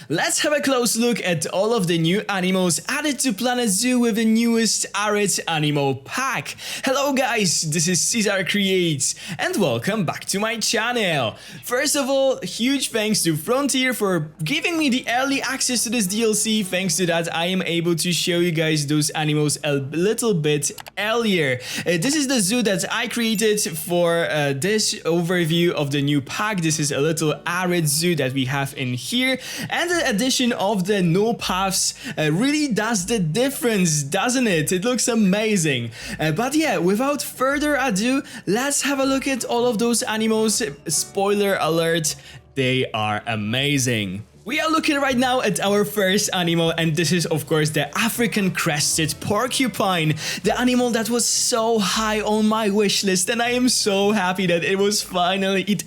Let's have a close look at all of the new animals added to Planet Zoo with the newest ARID Animal Pack. Hello guys, this is Cesar Creates and welcome back to my channel. First of all, huge thanks to Frontier for giving me the early access to this DLC. Thanks to that, I am able to show you guys those animals a little bit earlier. This is the zoo that I created for this overview of the new pack. This is a little ARID zoo that we have in here, and the addition of the no paths really does the difference, doesn't it? It looks amazing. But yeah, without further ado, let's have a look at all of those animals. Spoiler alert, they are amazing. We are looking right now at our first animal, and this is of course the African Crested Porcupine, the animal that was so high on my wish list, and I am so happy that it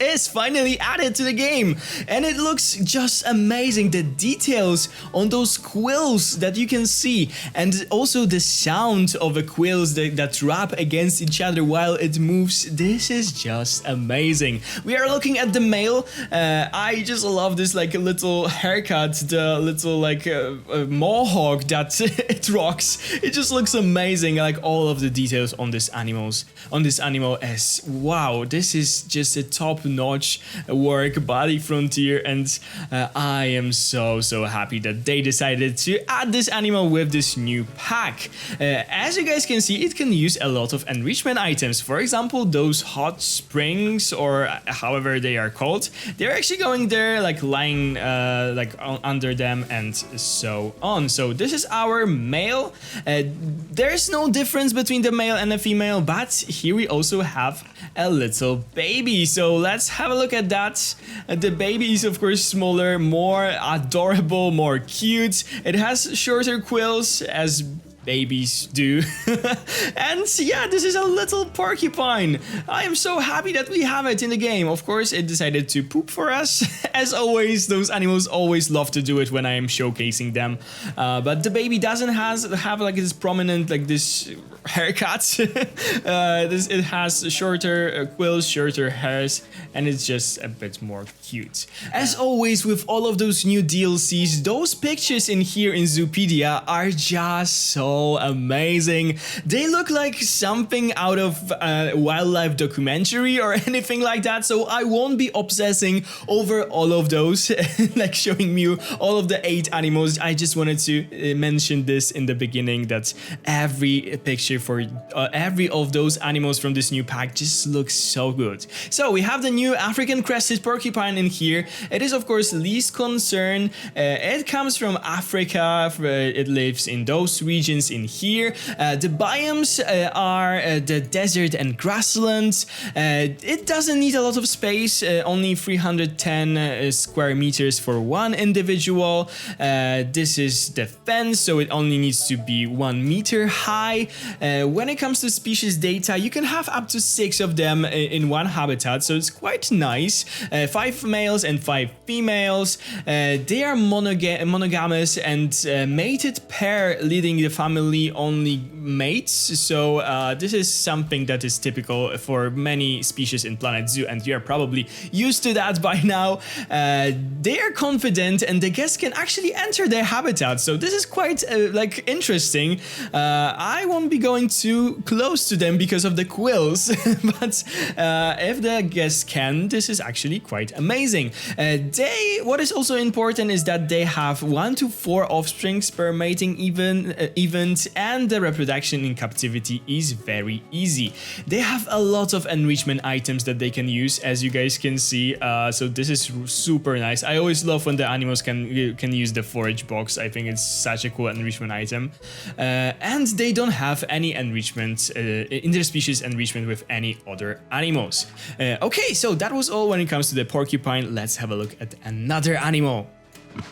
is finally added to the game, and it looks just amazing. The details on those quills that you can see, and also the sound of the quills that rap against each other while it moves. This is just amazing. We are looking at the male. I just love this like a little haircut, the little like mohawk that it rocks. It just looks amazing. Like all of the details on this animal is wow. This is just a top-notch work by Frontier, and I am so happy that they decided to add this animal with this new pack. As you guys can see, it can use a lot of enrichment items. For example, those hot springs, or however they are called, they're actually going there like lying under them and so on. So this is our male. There's no difference between the male and the female, but here we also have a little baby. So let's have a look at that. The baby is of course smaller, more adorable, more cute. It has shorter quills as babies do. And yeah, this is a little porcupine. I am so happy that we have it in the game. Of course, it decided to poop for us. As always, those animals always love to do it when I am showcasing them. But the baby doesn't have like this prominent, like this haircut. It has shorter quills, shorter hairs, and it's just a bit more cute. As always with all of those new DLCs, those pictures in here in Zoopedia are just so amazing. They look like something out of a wildlife documentary or anything like that, so I won't be obsessing over all of those, like showing you all of the 8 animals. I just wanted to mention this in the beginning, that every picture for every of those animals from this new pack just looks so good. So we have the new African Crested Porcupine in here. It is of course least concern. It comes from Africa. It lives in those regions in here. The biomes are the desert and grasslands. It doesn't need a lot of space, only 310 square meters for one individual. This is the fence, so it only needs to be 1 meter high. When it comes to species data, you can have up to 6 of them in one habitat, so it's quite nice. 5 males and 5 females. They are monogamous, and mated pair leading the family only mates. So this is something that is typical for many species in Planet Zoo, and you are probably used to that by now. They are confident, and the guests can actually enter their habitat. So this is quite like interesting. I won't be going too close to them because of the quills, but if the guests can, this is actually quite amazing. What is also important is that they have 1 to 4 offsprings per mating event, and the reproduction in captivity is very easy. They have a lot of enrichment items that they can use, as you guys can see. So this is super nice. I always love when the animals can use the forage box. I think it's such a cool enrichment item. And they don't have any enrichment, interspecies enrichment with any other animals. Okay, so that was all when it comes to the porcupine. Let's have a look at another animal.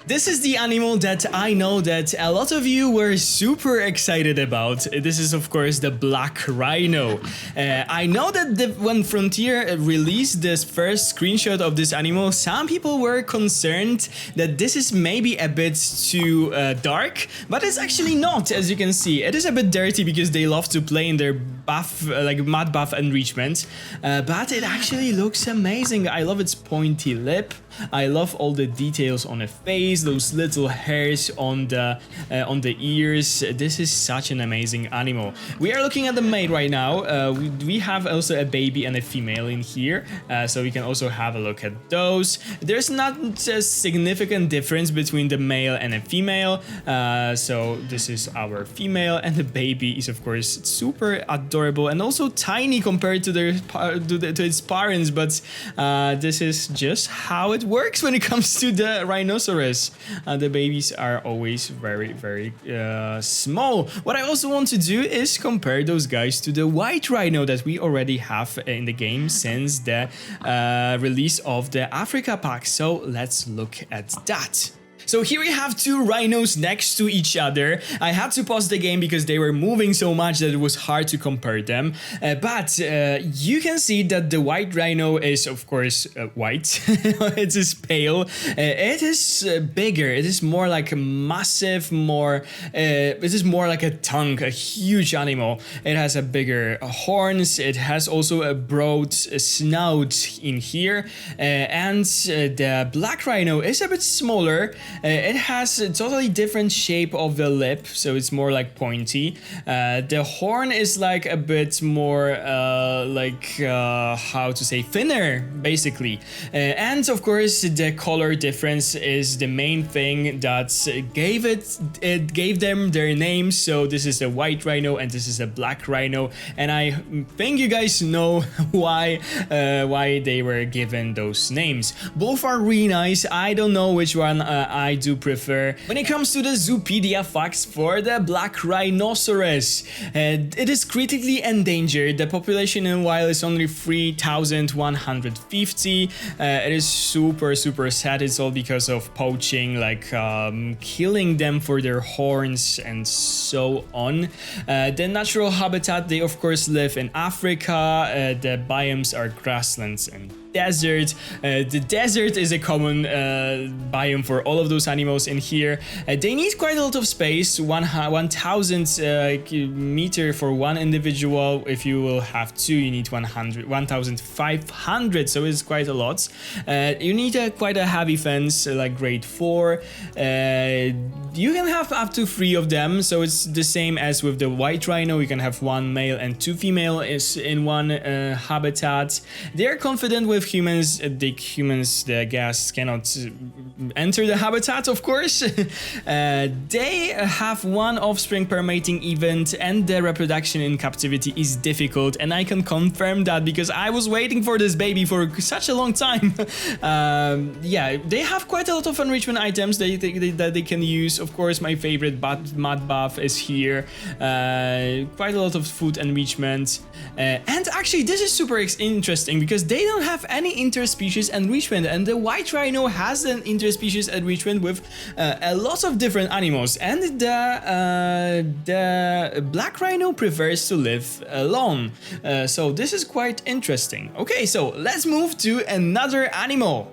This is the animal that I know that a lot of you were super excited about. This is of course the Black Rhino. I know that when Frontier released this first screenshot of this animal, some people were concerned that this is maybe a bit too dark, but it's actually not. As you can see, it is a bit dirty because they love to play in their buff, like mud buff enrichment, but it actually looks amazing. I love its pointy lip. I love all the details on the face, those little hairs on the ears. This is such an amazing animal. We are looking at the mate right now. We have also a baby and a female in here, so we can also have a look at those. There's not a significant difference between the male and a female, so this is our female, and the baby is of course super adorable and also tiny compared to its parents, but this is just how it works when it comes to the rhinoceros. The babies are always very small. What I also want to do is compare those guys to the white rhino that we already have in the game since the release of the Africa pack. So let's look at that. So here we have two rhinos next to each other. I had to pause the game because they were moving so much that it was hard to compare them. But you can see that the white rhino is of course white. It is pale. It is bigger. It is more like a massive, it is more like a tongue, a huge animal. It has a bigger horns. It has also a broad snout in here. And the black rhino is a bit smaller. It has a totally different shape of the lip, so it's more like pointy. The horn is like a bit more how to say, thinner basically. And of course the color difference is the main thing that gave them their names. So this is a white rhino and this is a black rhino, and I think you guys know why they were given those names. Both are really nice. I don't know which one I do prefer. When it comes to the Zoopedia facts for the black rhinoceros, it is critically endangered. The population in wild is only 3,150. It is super sad. It's all because of poaching, like killing them for their horns and so on. The natural habitat, they of course live in Africa. The biomes are grasslands and desert. The desert is a common biome for all of those animals in here. They need quite a lot of space, 1,000 meter for one individual. If you will have two, you need 1,500, so it's quite a lot. You need quite a heavy fence, like grade 4. You can have up to 3 of them, so it's the same as with the white rhino. You can have 1 male and 2 female in one habitat. They're confident with humans. The gas cannot enter the habitat, of course. They have 1 offspring per mating event, and the reproduction in captivity is difficult, and I can confirm that because I was waiting for this baby for such a long time. Yeah, they have quite a lot of enrichment items that they can use. Of course, my favorite mud bath is here. Quite a lot of food enrichment. And actually, this is super interesting because they don't have any interspecies enrichment, and the white rhino has an interspecies enrichment with a lot of different animals, and the black rhino prefers to live alone. So this is quite interesting. Okay, so let's move to another animal.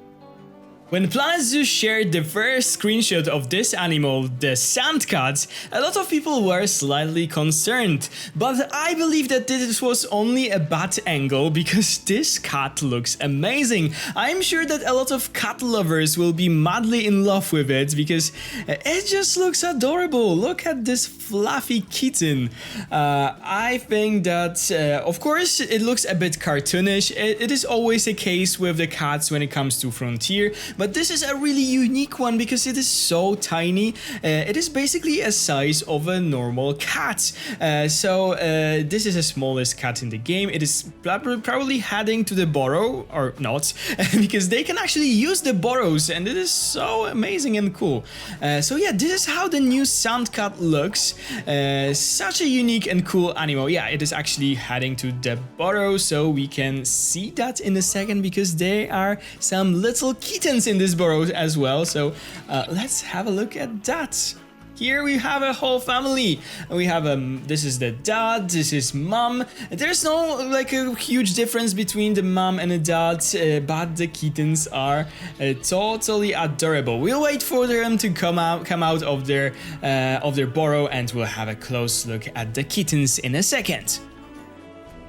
When Planet Zoo shared the first screenshot of this animal, the sand cat, a lot of people were slightly concerned, but I believe that this was only a bad angle because this cat looks amazing. I'm sure that a lot of cat lovers will be madly in love with it because it just looks adorable. Look at this fluffy kitten. I think that, of course, it looks a bit cartoonish. It is always a case with the cats when it comes to Frontier. But this is a really unique one because it is so tiny. It is basically a size of a normal cat. So this is the smallest cat in the game. It is probably heading to the burrow, or not, because they can actually use the burrows, and it is so amazing and cool. So yeah, this is how the new sand cat looks. Such a unique and cool animal. Yeah, it is actually heading to the burrow, so we can see that in a second because there are some little kittens in this burrow as well. So let's have a look at that. Here we have a whole family. We have this is the dad, this is mom. There's no like a huge difference between the mom and the dad, but the kittens are totally adorable. We'll wait for them to come out of their burrow, and we'll have a close look at the kittens in a second.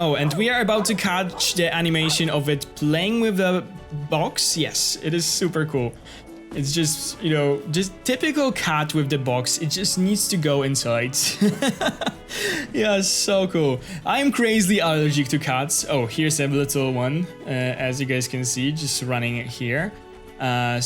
Oh, and we are about to catch the animation of it playing with the box. Yes, it is super cool. It's just, you know, just typical cat with the box. It just needs to go inside. Yeah, so cool. I'm crazily allergic to cats. Oh, here's a little one, as you guys can see, just running here. Yeah.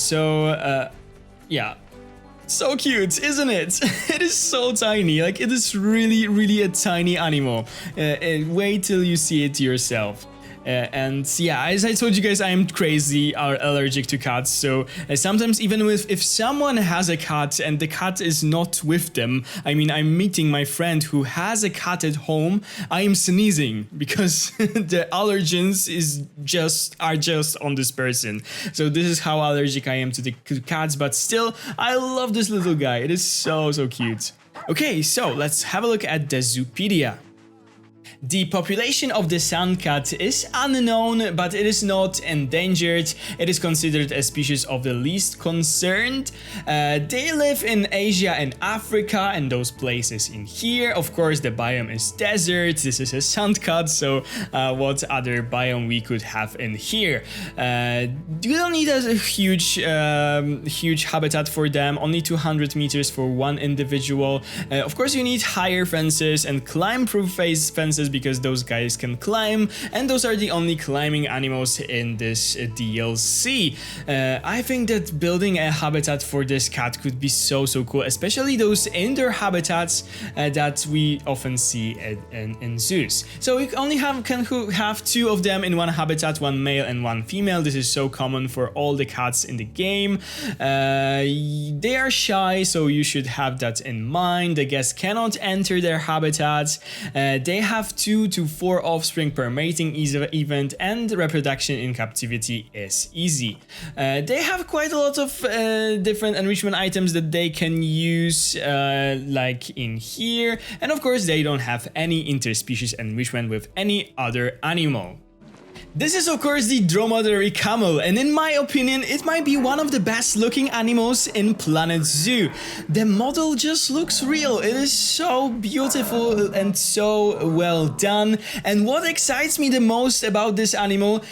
So cute, isn't it? It is so tiny. Like, it is really, really a tiny animal. Wait till you see it yourself. And yeah, as I told you guys, I am crazy allergic to cats. So sometimes even if someone has a cat and the cat is not with them, I mean, I'm meeting my friend who has a cat at home, I am sneezing because the allergens are just on this person. So this is how allergic I am to cats, but still, I love this little guy. It is so cute. Okay, so let's have a look at the Zoopedia. The population of the sand cat is unknown, but it is not endangered. It is considered a species of the least concerned. They live in Asia and Africa and those places in here. Of course, the biome is desert. This is a sand cat, so what other biome we could have in here? You don't need a huge habitat for them, only 200 meters for one individual. Of course, you need higher fences and climb-proof fences because those guys can climb, and those are the only climbing animals in this DLC. I think that building a habitat for this cat could be so cool, especially those indoor habitats that we often see in zoos. So we only can have two of them in one habitat, one male and one female. This is so common for all the cats in the game. They are shy, so you should have that in mind. The guests cannot enter their habitats. They have 2 to 4 offspring per mating event, and reproduction in captivity is easy. They have quite a lot of different enrichment items that they can use, like in here, and of course they don't have any interspecies enrichment with any other animal. This is of course the Dromedary Camel, and in my opinion it might be one of the best looking animals in Planet Zoo. The model just looks real. It is so beautiful and so well done, and what excites me the most about this animal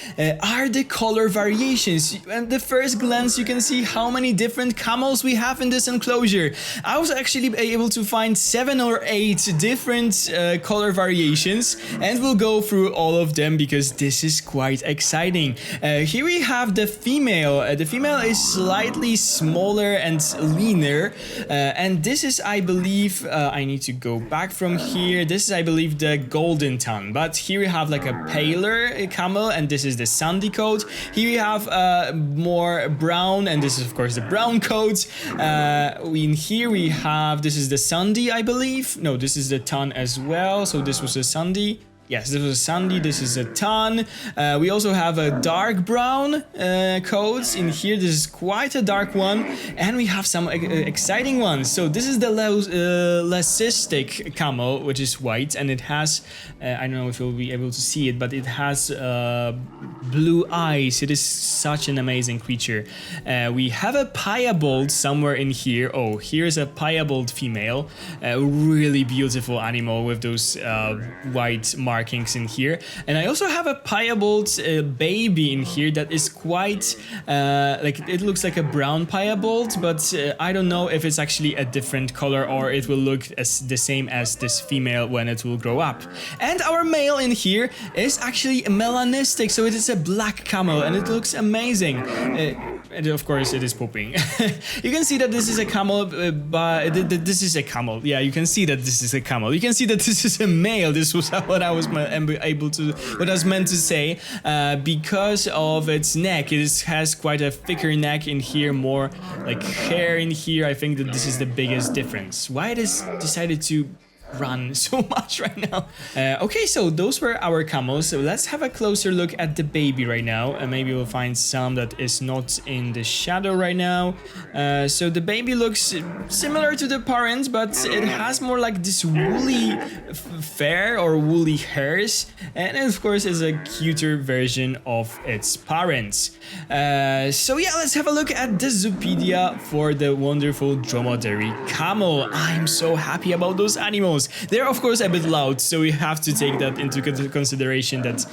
are the color variations. At the first glance you can see how many different camels we have in this enclosure. I was actually able to find 7 or 8 different color variations, and we'll go through all of them because this is quite exciting. Here we have the female. The female is slightly smaller and leaner, and this is, I believe, I need to go back from here. This is, I believe, the golden tongue. But here we have like a paler camel, and this is the sandy coat. Here we have more brown, and this is of course the brown coat. In here we have, this is the sandy, I believe. No, this is the tan as well. So this was a sandy. Yes, this was a sandy, this is a tan. We also have a dark brown coats in here. This is quite a dark one. And we have some exciting ones. So this is the leucistic camel, which is white. And it has, I don't know if you'll be able to see it, but it has blue eyes. It is such an amazing creature. We have a piebald somewhere in here. Oh, here's a piebald female. A really beautiful animal with those white markings in here. And I also have a piebald baby in here that is quite like, it looks like a brown piebald, but I don't know if it's actually a different color or it will look as the same as this female when it will grow up. And our male in here is actually melanistic, so it is a black camel, and it looks amazing. And of course it is pooping. You can see that this is a camel, but this is a camel. Yeah, you can see that this is a camel. You can see that this is a male. This was what I was meant to say, because of its neck. It has quite a thicker neck in here, more like hair in here. I think that this is the biggest difference. Why it is decided to run so much right now. Okay, so those were our camels. So let's have a closer look at the baby right now, and maybe we'll find some that is not in the shadow right now. So the baby looks similar to the parents, but it has more like this woolly fur or woolly hairs, and of course is a cuter version of its parents. So yeah, let's have a look at the Zoopedia for the wonderful Dromedary Camel. I'm so happy about those animals. animals. They're of course a bit loud, so you have to take that into consideration that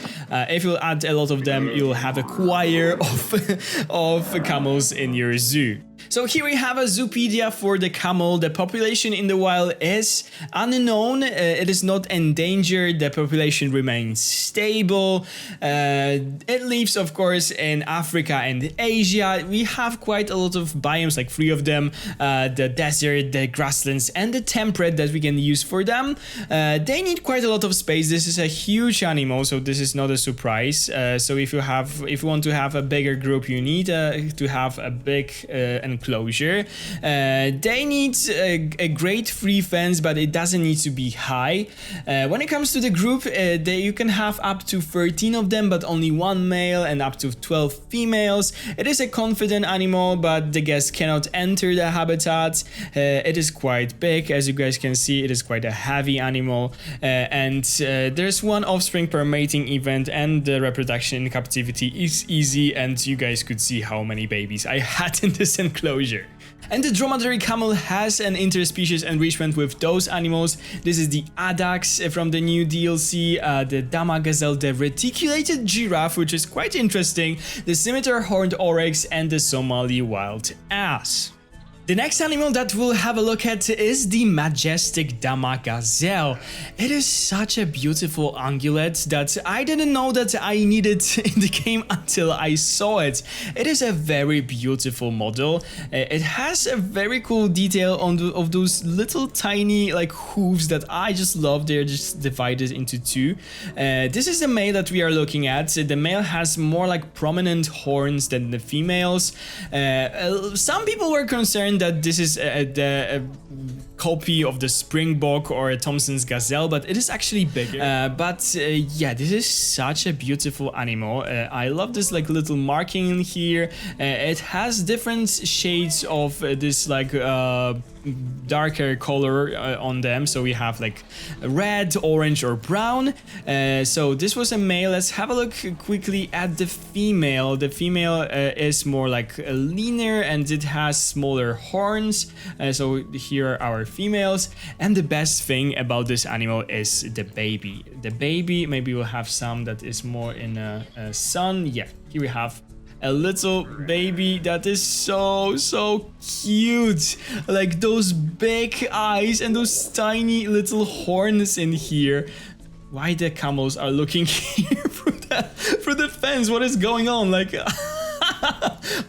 if you add a lot of them, you'll have a choir of camels in your zoo. So here we have a zoopedia for the camel. The population in the wild is unknown. It is not endangered. The population remains stable. It lives, of course, in Africa and Asia. We have quite a lot of biomes, like 3 of them. The desert, the grasslands, and the temperate that we can use for them. They need quite a lot of space. This is a huge animal, so this is not a surprise. So if you want to have a bigger group, you need to have a big enclosure. They need a great free fence, but it doesn't need to be high. When it comes to the group, you can have up to 13 of them, but only 1 male and up to 12 females. It is a confident animal, but the guests cannot enter the habitat. It is quite big, as you guys can see. It is quite a heavy animal, and there's 1 offspring per mating event, and the reproduction in captivity is easy, and you guys could see how many babies I had in this enclosure. And the dromedary camel has an interspecies enrichment with those animals. This is the Addax from the new DLC, the Dama Gazelle, the reticulated giraffe, which is quite interesting, the scimitar horned oryx, and the Somali Wild Ass. The next animal that we'll have a look at is the majestic Dama Gazelle. It is such a beautiful ungulate that I didn't know that I needed in the game until I saw it. It is a very beautiful model. It has a very cool detail of those little tiny like hooves that I just love. They're just divided into 2. This is the male that we are looking at. The male has more like prominent horns than the females. Some people were concerned that this is a copy of the Springbok or a Thompson's Gazelle, but it is actually bigger. Yeah, this is such a beautiful animal. I love this like little marking in here. It has different shades of this like darker color on them. So we have like red, orange, or brown. So this was a male. Let's have a look quickly at the female. The female is more like leaner and it has smaller horns. So here are our females. And the best thing about this animal is the baby. The baby, maybe we'll have some that is more in a sun. Yeah, here we have a little baby that is so cute. Like those big eyes and those tiny little horns in here. Why the camels are looking here through the fence? What is going on? Like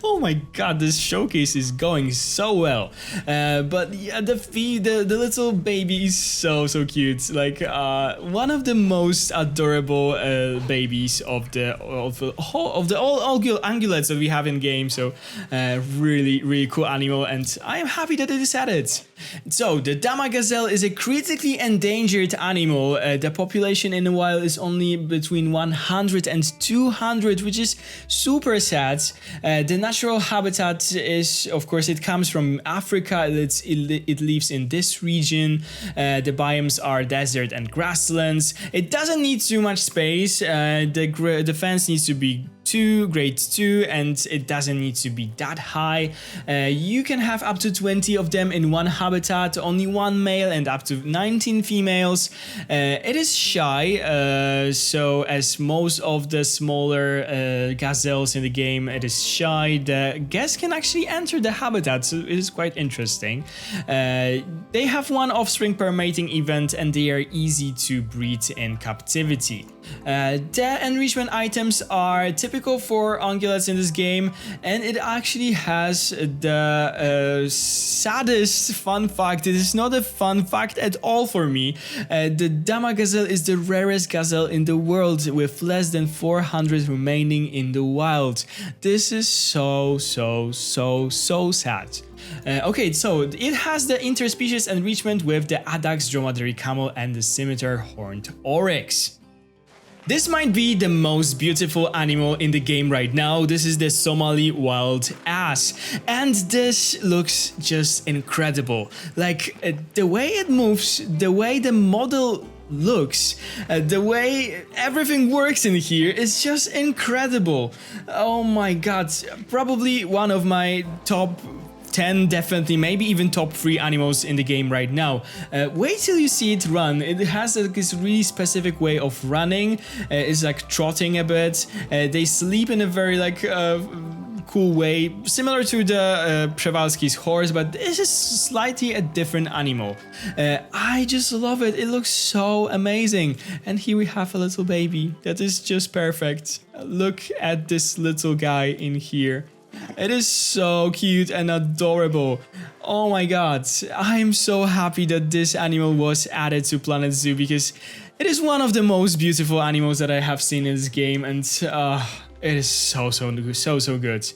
oh my god, this showcase is going so well. But yeah, the little baby is so cute. Like one of the most adorable babies of all ungulates that we have in game. So really cool animal, and I am happy that it is added. So the Dama Gazelle is a critically endangered animal. The population in the wild is only between 100 and 200, which is super sad. The natural habitat is, of course, it comes from Africa. It lives in this region. The biomes are desert and grasslands. It doesn't need too much space. The fence needs to be grade 2, and it doesn't need to be that high. You can have up to 20 of them in one habitat, only 1 male and up to 19 females. It is shy, so as most of the smaller gazelles in the game, it is shy. The guests can actually enter the habitat, so it is quite interesting. They have 1 offspring per mating event, and they are easy to breed in captivity. The enrichment items are typical for ungulates in this game, and it actually has the saddest fun fact. It is not a fun fact at all for me. The Dama Gazelle is the rarest gazelle in the world, with less than 400 remaining in the wild. This is so sad. Okay, so it has the interspecies enrichment with the Addax dromedary camel and the scimitar horned oryx. This might be the most beautiful animal in the game right now. This is the Somali Wild Ass, and this looks just incredible. Like the way it moves, the way the model looks, the way everything works in here is just incredible. Oh my god, probably one of my top 10 definitely, maybe even top 3 animals in the game right now. Wait till you see it run. It has this really specific way of running. It's like trotting a bit. They sleep in a very like cool way, similar to the Przewalski's horse, but this is slightly a different animal. I just love it. It looks so amazing. And here we have a little baby that is just perfect. Look at this little guy in here. It is so cute and adorable. Oh my god, I'm so happy that this animal was added to Planet Zoo because it is one of the most beautiful animals that I have seen in this game, and it is so good.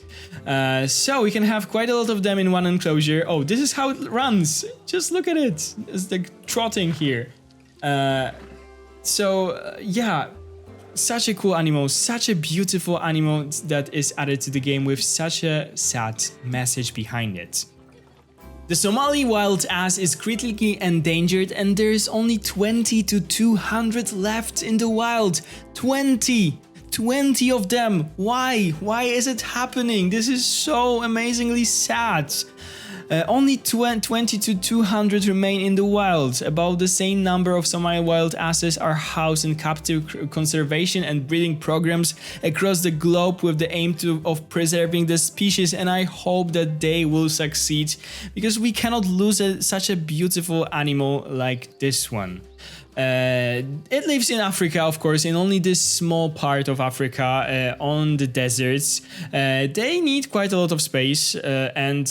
So we can have quite a lot of them in one enclosure. Oh, this is how it runs. Just look at it. It's like trotting here. Yeah. Such a cool animal, such a beautiful animal that is added to the game with such a sad message behind it. The Somali Wild Ass is critically endangered and there is only 20 to 200 left in the wild. 20 of them. Why? Why is it happening? This is so amazingly sad. Only 20 to 200 remain in the wild. About the same number of Somali wild asses are housed in captive conservation and breeding programs across the globe with the aim of preserving the species, and I hope that they will succeed because we cannot lose such a beautiful animal like this one. It lives in Africa, of course, in only this small part of Africa, on the deserts. They need quite a lot of space and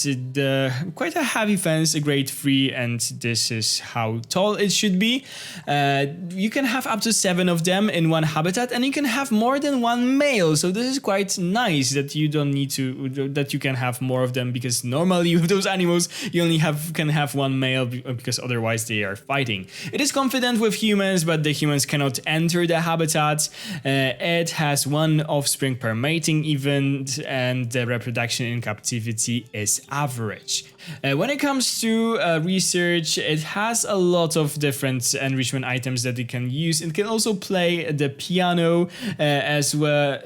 quite a heavy fence, a grade 3, and this is how tall it should be. You can have up to 7 of them in one habitat, and you can have more than one male. So this is quite nice that you don't need to, that you can have more of them, because normally with those animals you only can have one male because otherwise they are fighting. It is confident with humans, but the humans cannot enter the habitat. It has 1 offspring per mating event, and the reproduction in captivity is average. When it comes to research, it has a lot of different enrichment items that it can use. It can also play the piano as well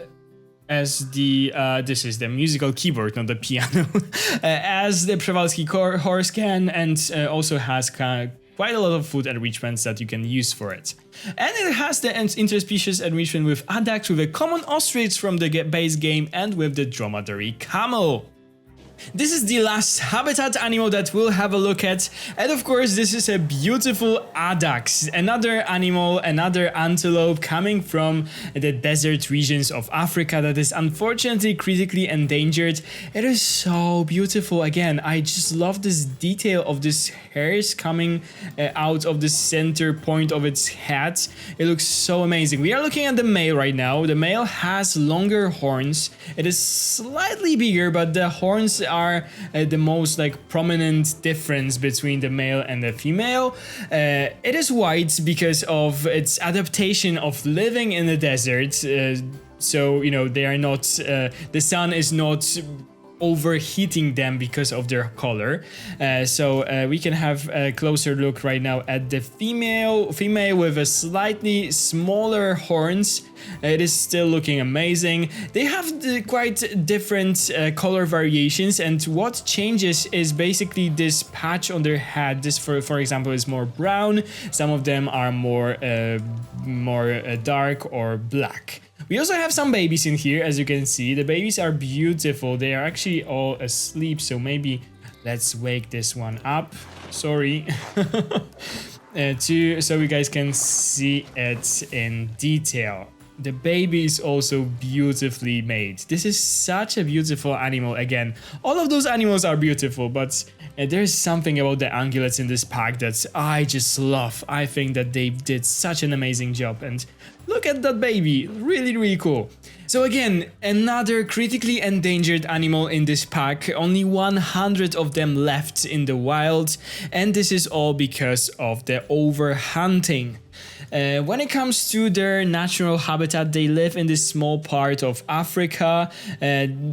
as the this is the musical keyboard, not the piano, as the Przewalski horse can, and also has quite a lot of food enrichments that you can use for it. And it has the interspecies enrichment with Addax, with a common ostrich from the base game, and with the Dromedary Camel. This is the last habitat animal that we'll have a look at, and of course this is a beautiful Addax, another animal, another antelope coming from the desert regions of Africa that is unfortunately critically endangered. It is so beautiful. Again, I just love this detail of this hairs coming out of the center point of its head. It looks so amazing. We are looking at the male right now. The male has longer horns. It is slightly bigger, but the horns are the most like prominent difference between the male and the female. It is white because of its adaptation of living in the desert. So you know, they are not the sun is not overheating them because of their color. So we can have a closer look right now at the female with a slightly smaller horns. It is still looking amazing. They have quite different color variations, and what changes is basically this patch on their head. This for example is more brown. Some of them are more dark or black. We also have some babies in here, as you can see. The babies are beautiful. They are actually all asleep, so maybe let's wake this one up. Sorry. So you guys can see it in detail. The baby is also beautifully made. This is such a beautiful animal. Again, all of those animals are beautiful, but there's something about the ungulates in this pack that I just love. I think that they did such an amazing job, and look at that baby, really cool. So again, another critically endangered animal in this pack, only 100 of them left in the wild, and this is all because of the overhunting. When it comes to their natural habitat, they live in this small part of Africa.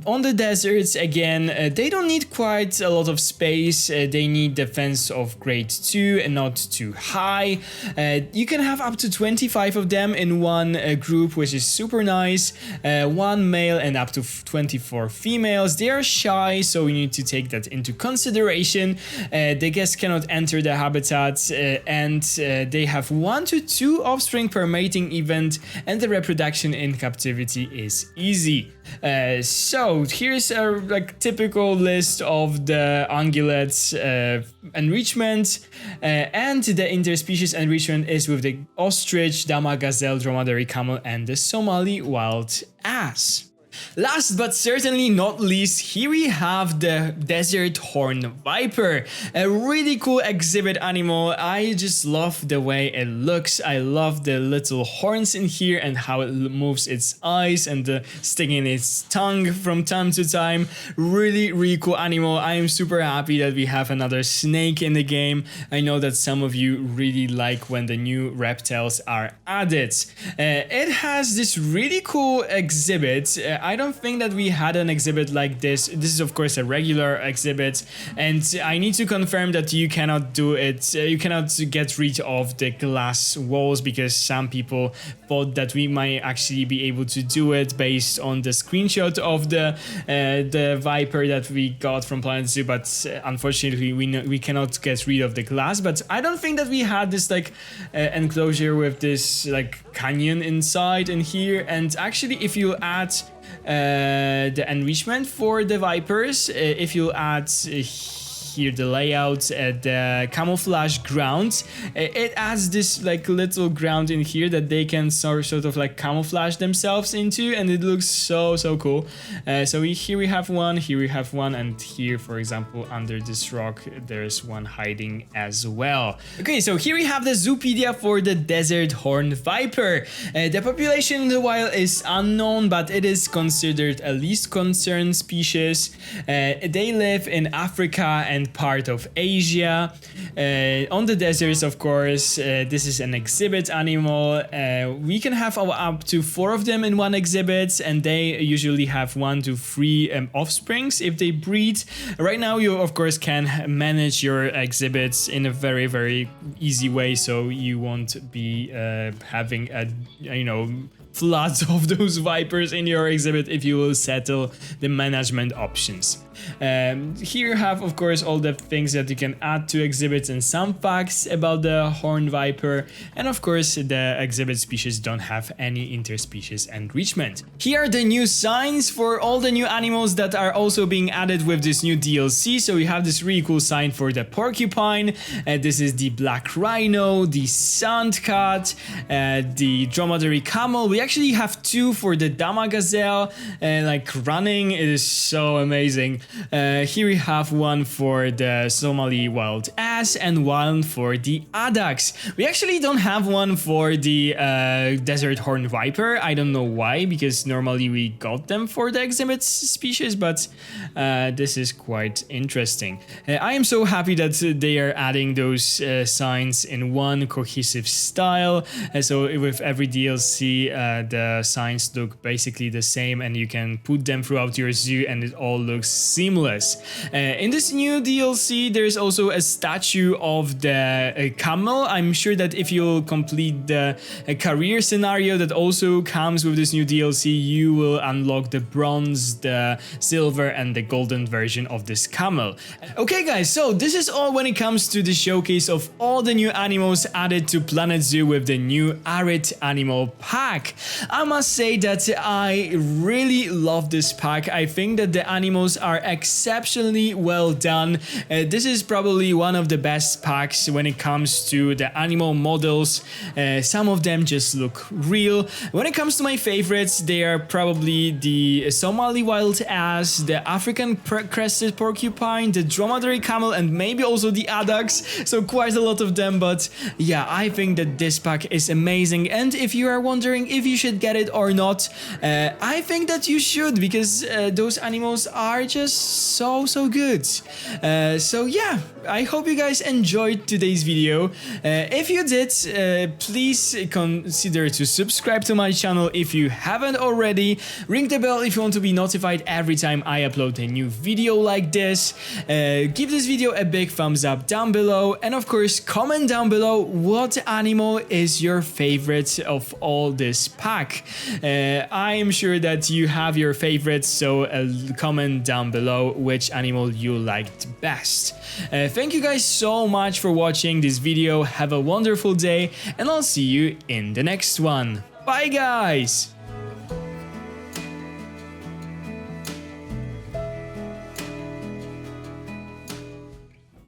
On the deserts, again, they don't need quite a lot of space. They need defense of grade 2 and not too high. You can have up to 25 of them in one group, which is super nice. One male and up to 24 females. They are shy, so we need to take that into consideration. The guests cannot enter the habitat, and they have 1 to 2 offspring per mating event, and the reproduction in captivity is easy. So here's a typical list of the ungulates enrichment, and the interspecies enrichment is with the ostrich, Dama Gazelle, Dromedary Camel, and the Somali Wild Ass. Last but certainly not least, here we have the desert horned viper, a really cool exhibit animal. I just love the way it looks. I love the little horns in here and how it moves its eyes and the sticking its tongue from time to time. Really cool animal. I am super happy that we have another snake in the game. I know that some of you really like when the new reptiles are added. It has this really cool exhibit. I don't think that we had an exhibit like this. This is of course a regular exhibit, and I need to confirm that you cannot do it. You cannot get rid of the glass walls, because some people thought that we might actually be able to do it based on the screenshot of the viper that we got from Planet Zoo, but unfortunately we cannot get rid of the glass. But I don't think that we had this enclosure with this canyon inside in here. And actually, if you add the enrichment for the vipers, if you add here the layout, the camouflage ground, it adds this little ground in here that they can sort of camouflage themselves into, and it looks so cool. So here we have one, and here, for example, under this rock there's one hiding as well. Okay, so here we have the Zoopedia for the desert horned viper. The population in the wild is unknown, but it is considered a least concern species. They live in Africa and part of Asia. On the deserts, of course, this is an exhibit animal. We can have up to 4 of them in one exhibit, and they usually have 1 to 3 offsprings if they breed. Right now, you of course can manage your exhibits in a very easy way, so you won't be having floods of those vipers in your exhibit if you will settle the management options. Here you have, of course, all the things that you can add to exhibits and some facts about the horned viper, and of course the exhibit species don't have any interspecies enrichment. Here are the new signs for all the new animals that are also being added with this new DLC. So we have this really cool sign for the porcupine, this is the Black Rhino, the sand cat, the Dromedary Camel. We actually have 2 for the Dama Gazelle, running. It is so amazing. Here we have 1 for the Somali Wild Ass and 1 for the Addax. We actually don't have 1 for the desert horned viper. I don't know why, because normally we got them for the exhibit species, but this is quite interesting. I am so happy that they are adding those signs in one cohesive style. So with every DLC, the signs look basically the same, and you can put them throughout your zoo and it all looks seamless. In this new DLC, there's also a statue of the camel. I'm sure that if you complete the career scenario that also comes with this new DLC, you will unlock the bronze, the silver, and the golden version of this camel. Okay guys, so this is all when it comes to the showcase of all the new animals added to Planet Zoo with the new ARID Animal Pack. I must say that I really love this pack. I think that the animals are exceptionally well done. This is probably one of the best packs when it comes to the animal models. Some of them just look real. When it comes to my favorites, they are probably the Somali Wild Ass, the African Crested Porcupine, the Dromedary Camel, and maybe also the Addax. So quite a lot of them, but yeah, I think that this pack is amazing. And if you are wondering if you should get it or not, I think that you should, because those animals are just so good. So yeah, I hope you guys guys enjoyed today's video. If you did, please consider to subscribe to my channel if you haven't already. Ring the bell if you want to be notified every time I upload a new video like this. Give this video a big thumbs up down below, and of course comment down below what animal is your favorite of all this pack. I am sure that you have your favorites, so comment down below which animal you liked best. Thank you guys so much for watching this video. Have a wonderful day, and I'll see you in the next one. Bye guys!